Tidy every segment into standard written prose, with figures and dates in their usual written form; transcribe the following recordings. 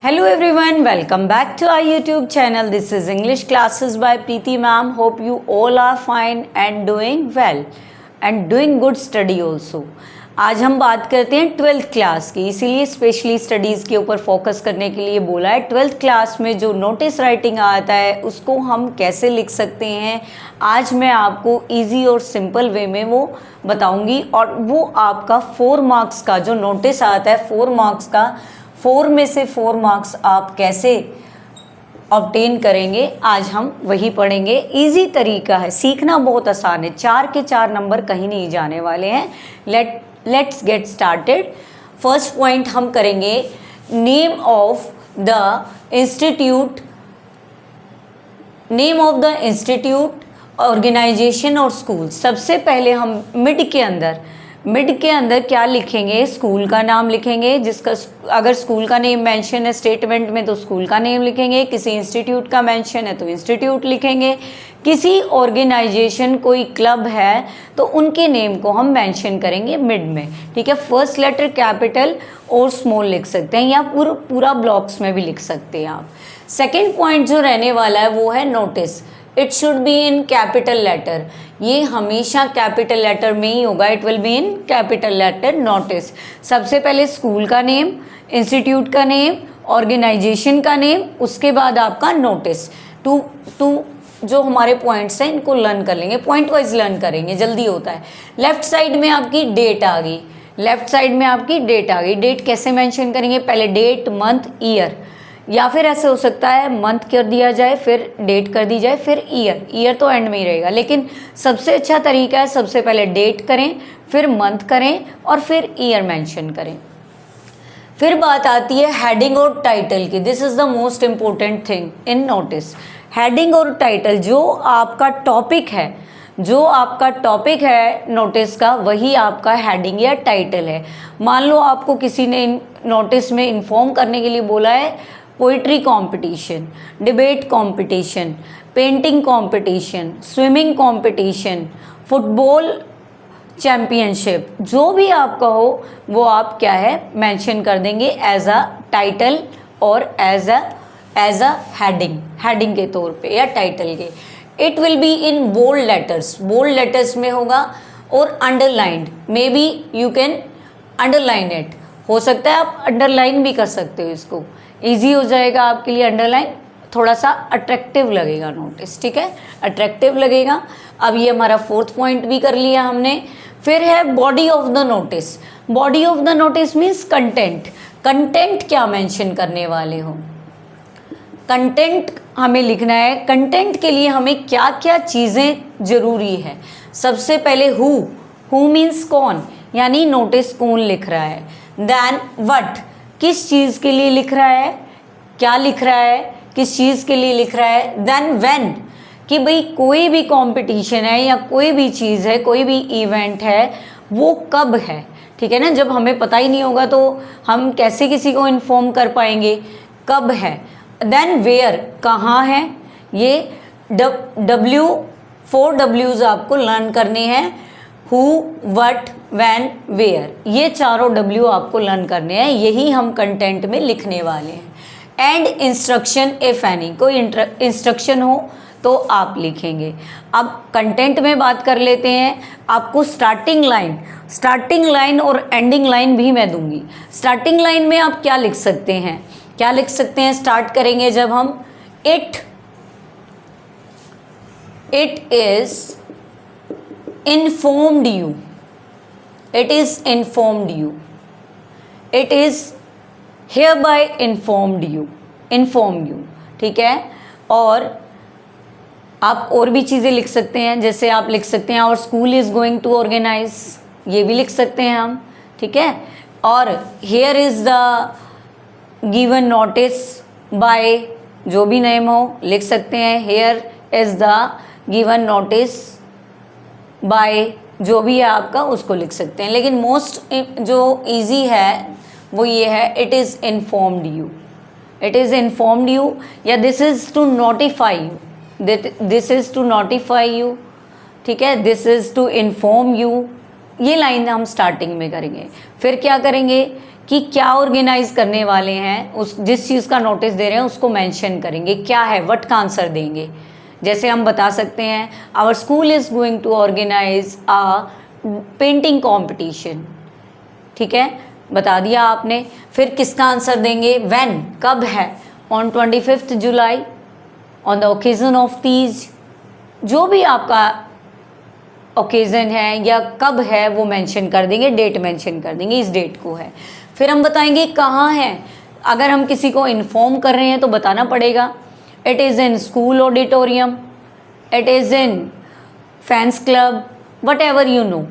Hello everyone, welcome back to our YouTube channel. This is English classes by Preeti ma'am. Hope you all are fine and doing well and doing good study also. आज हम बात करते हैं 12th class की, इसीलिए specially studies के ऊपर focus करने के लिए बोला है। 12th क्लास में जो नोटिस राइटिंग आता है उसको हम कैसे लिख सकते हैं, आज मैं आपको इजी और सिंपल वे में वो बताऊंगी। और वो आपका 4 मार्क्स का जो नोटिस आता है 4 मार्क्स का, 4 में से 4 मार्क्स आप कैसे ऑब्टेन करेंगे, आज हम वही पढ़ेंगे। इजी तरीका है, सीखना बहुत आसान है, 4 के 4 नंबर कहीं नहीं जाने वाले हैं। Let's get started. First point हम करेंगे name of the institute, organization और स्कूल। सबसे पहले हम मिड के अंदर क्या लिखेंगे, स्कूल का नाम लिखेंगे, जिसका अगर स्कूल का नेम मेंशन है स्टेटमेंट में तो स्कूल का नेम लिखेंगे, किसी इंस्टीट्यूट का मेंशन है तो इंस्टीट्यूट लिखेंगे, किसी ऑर्गेनाइजेशन कोई क्लब है तो उनके नेम को हम मेंशन करेंगे मिड में। ठीक है, फर्स्ट लेटर कैपिटल और स्मॉल लिख सकते हैं या पूरा ब्लॉक्स में भी लिख सकते हैं आप। सेकेंड पॉइंट जो रहने वाला है वो है notice. It should be in capital letter, ये हमेशा कैपिटल लेटर में ही होगा। It will be in capital letter notice. सबसे पहले स्कूल का नेम, इंस्टीट्यूट का नेम, ऑर्गेनाइजेशन का नेम, उसके बाद आपका नोटिस। टू जो हमारे पॉइंट्स हैं इनको लर्न कर लेंगे, पॉइंट वाइज लर्न करेंगे, जल्दी होता है। लेफ्ट साइड में आपकी डेट आ गई, डेट कैसे मेंशन करेंगे, पहले डेट, मंथ, ईयर, या फिर ऐसे हो सकता है मंथ कर दिया जाए फिर डेट कर दी जाए फिर ईयर तो एंड में ही रहेगा, लेकिन सबसे अच्छा तरीका है सबसे पहले डेट करें, फिर मंथ करें और फिर ईयर मेंशन करें। फिर बात आती है हेडिंग और टाइटल की। This is the most important thing in notice. Heading और टाइटल, जो आपका टॉपिक है नोटिस का, वही आपका हेडिंग या टाइटल है। मान लो आपको किसी ने नोटिस में इन्फॉर्म करने के लिए बोला है poetry competition, debate competition, painting competition, swimming competition, football championship, जो भी आपका हो वो आप क्या है मेंशन कर देंगे एज अ टाइटल और एज अ हेडिंग के तौर पे या टाइटल के। It will be in bold letters में होगा और underlined, maybe you can underline it, हो सकता है आप अंडरलाइन भी कर सकते हो, इसको ईजी हो जाएगा आपके लिए। अंडरलाइन थोड़ा सा अट्रैक्टिव लगेगा नोटिस, ठीक है, अट्रैक्टिव लगेगा। अब ये हमारा 4th पॉइंट भी कर लिया हमने। फिर है body of the notice. Body of the notice means content क्या मेंशन करने वाले हो, कंटेंट हमें लिखना है। कंटेंट के लिए हमें क्या क्या चीज़ें ज़रूरी है। सबसे पहले हु मीन्स कौन, यानी नोटिस कौन लिख रहा है। देन व्हाट, किस चीज़ के लिए लिख रहा है, क्या लिख रहा है, किस चीज़ के लिए लिख रहा है। देन व्हेन, कि भाई कोई भी कंपटीशन है या कोई भी चीज़ है, कोई भी इवेंट है, वो कब है। ठीक है ना, जब हमें पता ही नहीं होगा तो हम कैसे किसी को इन्फॉर्म कर पाएंगे, कब है। देन वेयर, कहाँ है, ये फोर डब्ल्यूज आपको लर्न करने हैं। हु, व्हाट, व्हेन, वेयर, ये चारों डब्ल्यू आपको लर्न करने हैं, यही हम कंटेंट में लिखने वाले हैं। एंड इंस्ट्रक्शन इफ एनी, कोई इंस्ट्रक्शन हो तो आप लिखेंगे। अब कंटेंट में बात कर लेते हैं। आपको स्टार्टिंग लाइन और एंडिंग लाइन भी मैं दूंगी। स्टार्टिंग लाइन में आप क्या लिख सकते हैं, स्टार्ट करेंगे जब हम it is informed you, it is hereby informed you, ठीक है। और आप और भी चीज़ें लिख सकते हैं, जैसे आप लिख सकते हैं और school is going to organize, ये भी लिख सकते हैं हम, ठीक है। और here is the given notice by, जो भी नेम हो लिख सकते हैं। here is the given notice by, जो भी है आपका उसको लिख सकते हैं। लेकिन मोस्ट जो इजी है वो ये है इट इज़ इन्फॉर्म्ड यू, या this is to notify you, ठीक है, this is to inform you, ये लाइन हम स्टार्टिंग में करेंगे। फिर क्या करेंगे कि क्या ऑर्गेनाइज करने वाले हैं, उस जिस चीज़ का नोटिस दे रहे हैं उसको मेंशन करेंगे, क्या है, व्हाट का आंसर देंगे। जैसे हम बता सकते हैं our school is going to organize a painting competition, ठीक है, बता दिया आपने। फिर किसका आंसर देंगे, व्हेन, कब है, on 25 July, on the occasion of Teej, जो भी आपका ओकेज़न है या कब है वो मेंशन कर देंगे, डेट मेंशन कर देंगे, इस डेट को है। फिर हम बताएंगे कहाँ है, अगर हम किसी को इन्फॉर्म कर रहे हैं तो बताना पड़ेगा, it is in school auditorium, it is in fans club, whatever you know.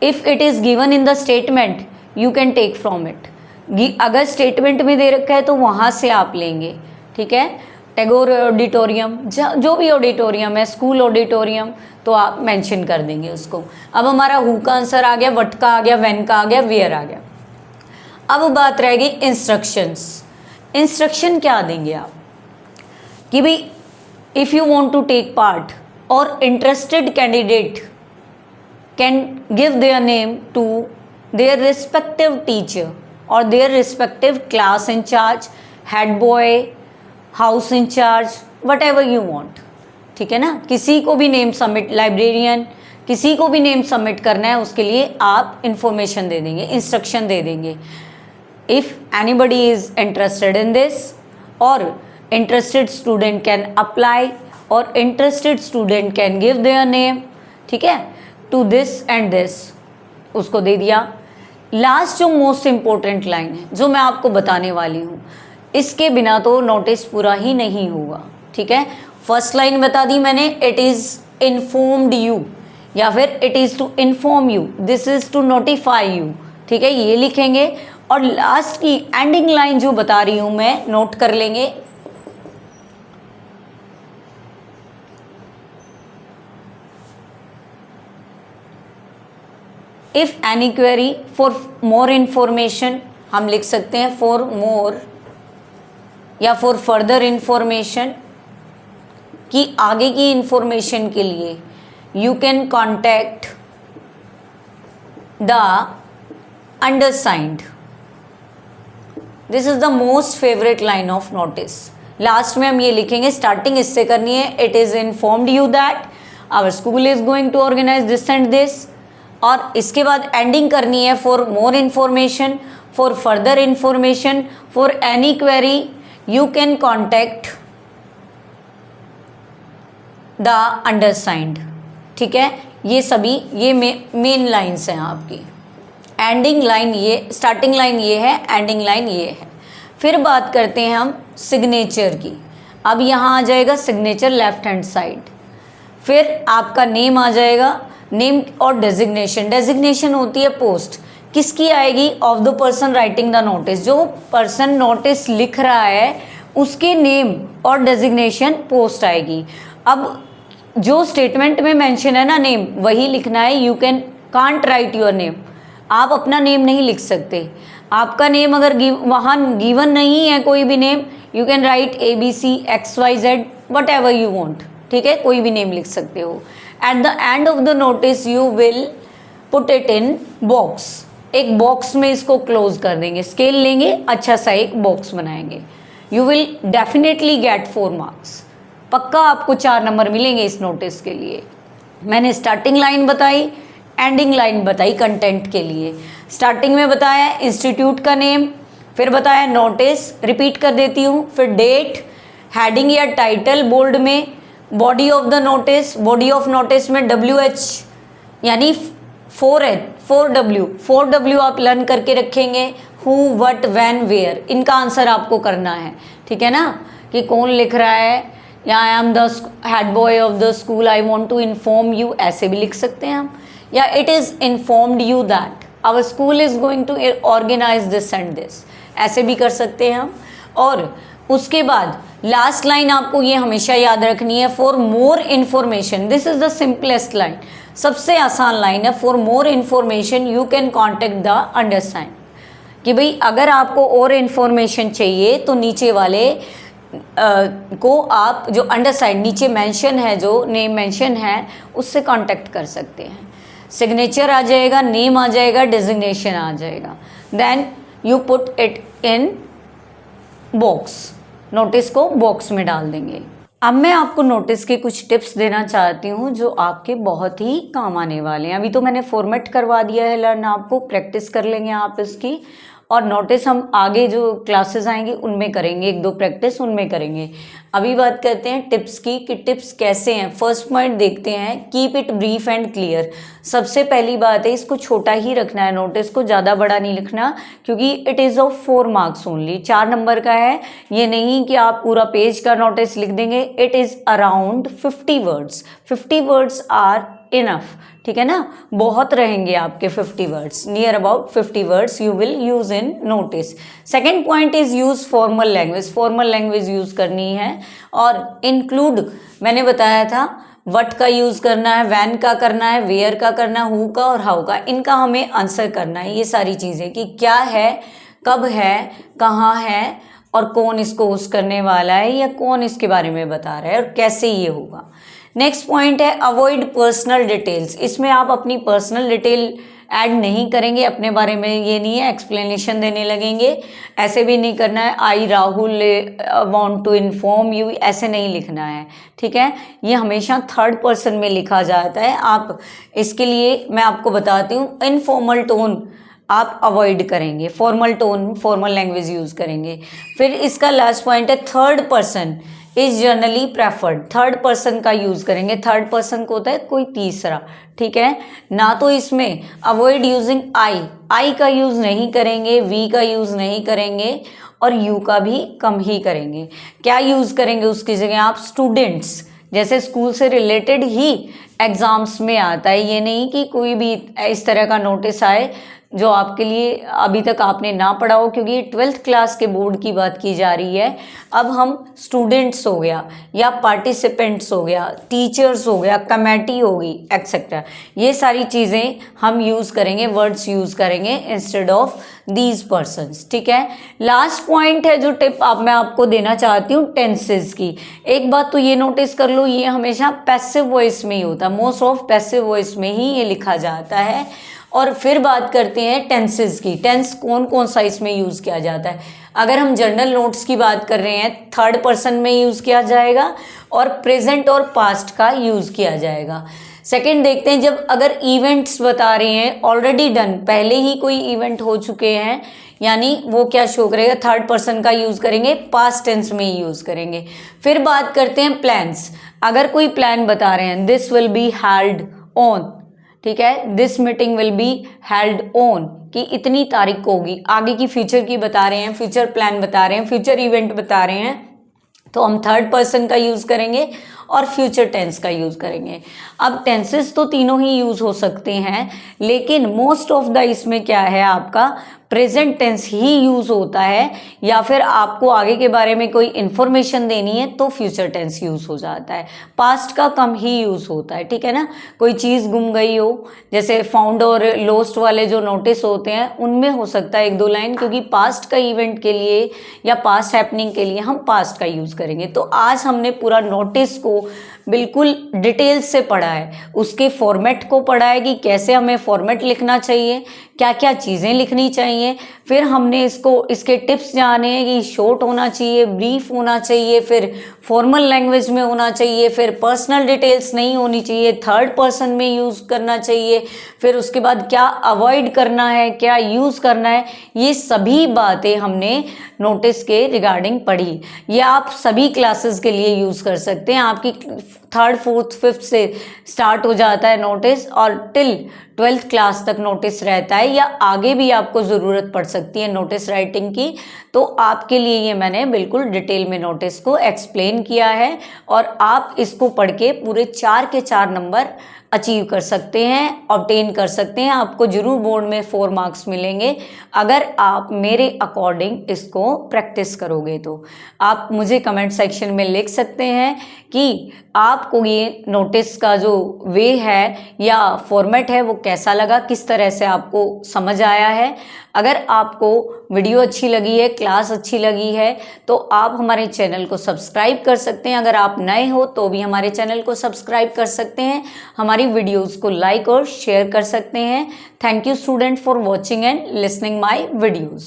If it is given in the statement you can take from it. अगर स्टेटमेंट में दे रखा है तो वहाँ से आप लेंगे, ठीक है। टैगोर ऑडिटोरियम, जो भी ऑडिटोरियम है, स्कूल ऑडिटोरियम, तो आप मेंशन कर देंगे उसको। अब हमारा हु का आंसर आ गया, व्हाट का आ गया, व्हेन का आ गया, वेयर आ गया। अब बात रहेगी इंस्ट्रक्शंस। इंस्ट्रक्शन क्या देंगे आप कि भाई if you want to take part और interested candidate can give their name to their respective teacher और their respective class incharge, head boy, house incharge, whatever you want, ठीक है ना। किसी को भी नेम सबमिट, लाइब्रेरियन, किसी को भी नेम सबमिट करना है उसके लिए आप इंफॉर्मेशन दे देंगे, इंस्ट्रक्शन दे देंगे। If anybody is interested in this और इंटरेस्टेड स्टूडेंट कैन अप्लाई और interested student can give their name, ठीक है, टू दिस एंड दिस, उसको दे दिया। लास्ट जो मोस्ट इम्पोर्टेंट लाइन है जो मैं आपको बताने वाली हूँ, इसके बिना तो नोटिस पूरा ही नहीं होगा, ठीक है। फर्स्ट लाइन बता दी मैंने, इट इज़ इन्फॉर्म्ड यू, या फिर it is to inform you, this is to notify you, ठीक है, ये लिखेंगे। और लास्ट की एंडिंग लाइन जो बता रही हूँ मैं, नोट कर लेंगे, if any query for more information, हम लिख सकते हैं फॉर मोर या फॉर फर्दर इंफॉर्मेशन, कि आगे की इंफॉर्मेशन के लिए you can contact the undersigned. This is the most favourite line of notice. Last में हम ये लिखेंगे, स्टार्टिंग इससे करनी है, it is informed you that our school is going to organise this and this, और इसके बाद एंडिंग करनी है for more information, for further information, for any query you can contact the undersigned, ठीक है। ये सभी ये मेन लाइन्स हैं आपकी। एंडिंग लाइन ये, स्टार्टिंग लाइन ये है, एंडिंग लाइन ये है। फिर बात करते हैं हम सिग्नेचर की। अब यहाँ आ जाएगा सिग्नेचर लेफ्ट हैंड साइड, फिर आपका नेम आ जाएगा, नेम और डेजिग्नेशन। डेजिग्नेशन होती है पोस्ट, किसकी आएगी, of the person writing the notice, जो पर्सन नोटिस लिख रहा है उसके नेम और डेजिग्नेशन पोस्ट आएगी। अब जो स्टेटमेंट में मेंशन है ना नेम, वही लिखना है। You can't right your name, आप अपना नेम नहीं लिख सकते। आपका नेम अगर वहाँ गिवन नहीं है कोई भी name, you can write ABC XYZ what ever you want, ठीक है, कोई भी नेम लिख सकते हो। At the end of the notice you will put it in box, एक बॉक्स में इसको क्लोज कर देंगे, स्केल लेंगे, अच्छा सा एक बॉक्स बनाएंगे। You will definitely get 4 marks, पक्का आपको 4 नंबर मिलेंगे इस नोटिस के लिए। मैंने स्टार्टिंग लाइन बताई, एंडिंग लाइन बताई कंटेंट के लिए। स्टार्टिंग में बताया इंस्टीट्यूट का नेम, फिर बताया नोटिस, रिपीट कर देती हूँ, फिर डेट, हेडिंग या टाइटल बोल्ड में, body of the notice, body of notice में WH यानी 4W आप लर्न करके रखेंगे, हु, व्हाट, व्हेन, वेयर, इनका आंसर आपको करना है, ठीक है ना, कि कौन लिख रहा है, या I am the head boy of the school, I want to inform you, ऐसे भी लिख सकते हैं हम, या it is informed you that our school is going to organise this and this, ऐसे भी कर सकते हैं हम। और उसके बाद लास्ट लाइन आपको ये हमेशा याद रखनी है, for more information, this is the simplest line, सबसे आसान लाइन है, for more information you can contact the undersigned, कि भाई अगर आपको और इन्फॉर्मेशन चाहिए तो नीचे वाले को आप, जो अंडरसाइड नीचे मेंशन है, जो नेम मेंशन है, उससे कांटेक्ट कर सकते हैं। सिग्नेचर आ जाएगा, नेम आ जाएगा, डिजिग्नेशन आ जाएगा। Then you put it in box, notice को बॉक्स में डाल देंगे। अब मैं आपको नोटिस के कुछ टिप्स देना चाहती हूँ जो आपके बहुत ही काम आने वाले हैं। अभी तो मैंने फॉर्मेट करवा दिया है लर्न, आपको प्रैक्टिस कर लेंगे आप इसकी, और नोटिस हम आगे जो क्लासेस आएंगी उनमें करेंगे, 1-2 प्रैक्टिस उनमें करेंगे। अभी बात करते हैं टिप्स की कि टिप्स कैसे हैं। फर्स्ट पॉइंट देखते हैं, keep it brief and clear. सबसे पहली बात है, इसको छोटा ही रखना है, नोटिस को ज़्यादा बड़ा नहीं लिखना, क्योंकि it is of 4 marks only, 4 number का है। ये नहीं कि आप पूरा पेज का नोटिस लिख देंगे। It is around 50 words, 50 words are enough, ठीक है ना, बहुत रहेंगे आपके 50 words, near about 50 words you will use in notice. Second point is use formal language, formal language use करनी है। और इंक्लूड, मैंने बताया था वट का यूज करना है, वैन का करना है, वेयर का करना है, हु का और हाउ का, इनका हमें आंसर करना है। ये सारी चीजें कि क्या है, कब है, कहाँ है, और कौन इसको यूज करने वाला है, या कौन इसके बारे में बता रहा है, और कैसे ये होगा। नेक्स्ट पॉइंट है अवॉइड पर्सनल डिटेल्स। इसमें आप अपनी पर्सनल डिटेल ऐड नहीं करेंगे, अपने बारे में ये नहीं है एक्सप्लेनेशन देने लगेंगे, ऐसे भी नहीं करना है। I Rahul want to inform you, ऐसे नहीं लिखना है, ठीक है। ये हमेशा थर्ड पर्सन में लिखा जाता है। आप इसके लिए मैं आपको बताती हूँ, इनफॉर्मल टोन आप अवॉइड करेंगे, formal tone, formal language use करेंगे। फिर इसका लास्ट पॉइंट है third person is generally preferred, third person का यूज करेंगे। थर्ड पर्सन को होता है कोई तीसरा, ठीक है ना। तो इसमें अवॉइड यूजिंग आई का यूज नहीं करेंगे, वी का यूज नहीं करेंगे, और यू का भी कम ही करेंगे। क्या यूज करेंगे उसकी जगह आप स्टूडेंट्स, जैसे स्कूल से रिलेटेड ही एग्जाम्स में आता है। ये नहीं कि कोई भी इस तरह का नोटिस आए जो आपके लिए अभी तक आपने ना पढ़ा हो, क्योंकि 12th क्लास के बोर्ड की बात की जा रही है। अब हम स्टूडेंट्स हो गया, या पार्टिसिपेंट्स हो गया, टीचर्स हो गया, कमेटी होगी, एक्सेट्रा, ये सारी चीज़ें हम यूज़ करेंगे, वर्ड्स यूज़ करेंगे इंस्टेड ऑफ दीज पर्सन्स, ठीक है। लास्ट पॉइंट है जो टिप मैं आपको देना चाहती हूँ टेंसेस की। एक बात तो ये नोटिस कर लो, ये हमेशा पैसिव वॉइस में ही होता है, मोस्ट ऑफ पैसिव वॉइस में ही ये लिखा जाता है। और फिर बात करते हैं टेंसेस की। टेंस कौन कौन सा इसमें यूज़ किया जाता है। अगर हम जनरल नोट्स की बात कर रहे हैं, थर्ड पर्सन में यूज़ किया जाएगा, और प्रेजेंट और पास्ट का यूज़ किया जाएगा। सेकंड देखते हैं, जब अगर इवेंट्स बता रहे हैं ऑलरेडी डन, पहले ही कोई इवेंट हो चुके हैं, यानी वो क्या शो करेगा, थर्ड पर्सन का यूज़ करेंगे, पास्ट टेंस में ही यूज़ करेंगे। फिर बात करते हैं प्लान्स। अगर कोई प्लान बता रहे हैं, this will be held on, ठीक है, this meeting will be held on, कि इतनी तारीख को होगी, आगे की फ्यूचर की बता रहे हैं, फ्यूचर प्लान बता रहे हैं, फ्यूचर इवेंट बता रहे हैं, तो हम थर्ड पर्सन का यूज़ करेंगे और फ्यूचर टेंस का यूज़ करेंगे। अब टेंसेस तो तीनों ही यूज़ हो सकते हैं, लेकिन मोस्ट ऑफ द इसमें क्या है, आपका प्रेजेंट टेंस ही यूज़ होता है, या फिर आपको आगे के बारे में कोई इन्फॉर्मेशन देनी है तो फ्यूचर टेंस यूज़ हो जाता है। पास्ट का कम ही यूज़ होता है, ठीक है ना। कोई चीज़ गुम गई हो, जैसे फाउंड और लोस्ट वाले जो नोटिस होते हैं, उनमें हो सकता है 1-2 लाइन, क्योंकि पास्ट का इवेंट के लिए या पास्ट हैपनिंग के लिए हम पास्ट का यूज़ करेंगे। तो आज हमने पूरा नोटिस को बिल्कुल डिटेल से पढ़ा है, उसके फॉर्मेट को पढ़ा है कि कैसे हमें फॉर्मेट लिखना चाहिए, क्या क्या चीज़ें लिखनी चाहिए। फिर हमने इसके टिप्स जाने हैं कि शॉर्ट होना चाहिए, ब्रीफ होना चाहिए, फिर फॉर्मल लैंग्वेज में होना चाहिए, फिर पर्सनल डिटेल्स नहीं होनी चाहिए, थर्ड पर्सन में यूज़ करना चाहिए, फिर उसके बाद क्या अवॉइड करना है, क्या यूज़ करना है। ये सभी बातें हमने नोटिस के रिगार्डिंग पढ़ी। ये आप सभी क्लासेस के लिए यूज़ कर सकते हैं। आपकी 3rd, 4th, 5th से स्टार्ट हो जाता है नोटिस, और टिल 12th क्लास तक नोटिस रहता है, या आगे भी आपको ज़रूरत पड़ सकती है नोटिस राइटिंग की। तो आपके लिए ये मैंने बिल्कुल डिटेल में नोटिस को एक्सप्लेन किया है, और आप इसको पढ़ के पूरे 4 के 4 नंबर अचीव कर सकते हैं, ऑब्टेन कर सकते हैं। आपको जरूर बोर्ड में 4 मार्क्स मिलेंगे अगर आप मेरे अकॉर्डिंग इसको प्रैक्टिस करोगे। तो आप मुझे कमेंट सेक्शन में लिख सकते हैं कि आप आपको ये नोटिस का जो वे है या फॉर्मेट है वो कैसा लगा, किस तरह से आपको समझ आया है। अगर आपको वीडियो अच्छी लगी है, क्लास अच्छी लगी है, तो आप हमारे चैनल को सब्सक्राइब कर सकते हैं। अगर आप नए हो तो भी हमारे चैनल को सब्सक्राइब कर सकते हैं, हमारी वीडियोज़ को लाइक और शेयर कर सकते हैं। Thank you student for watching and listening my videos.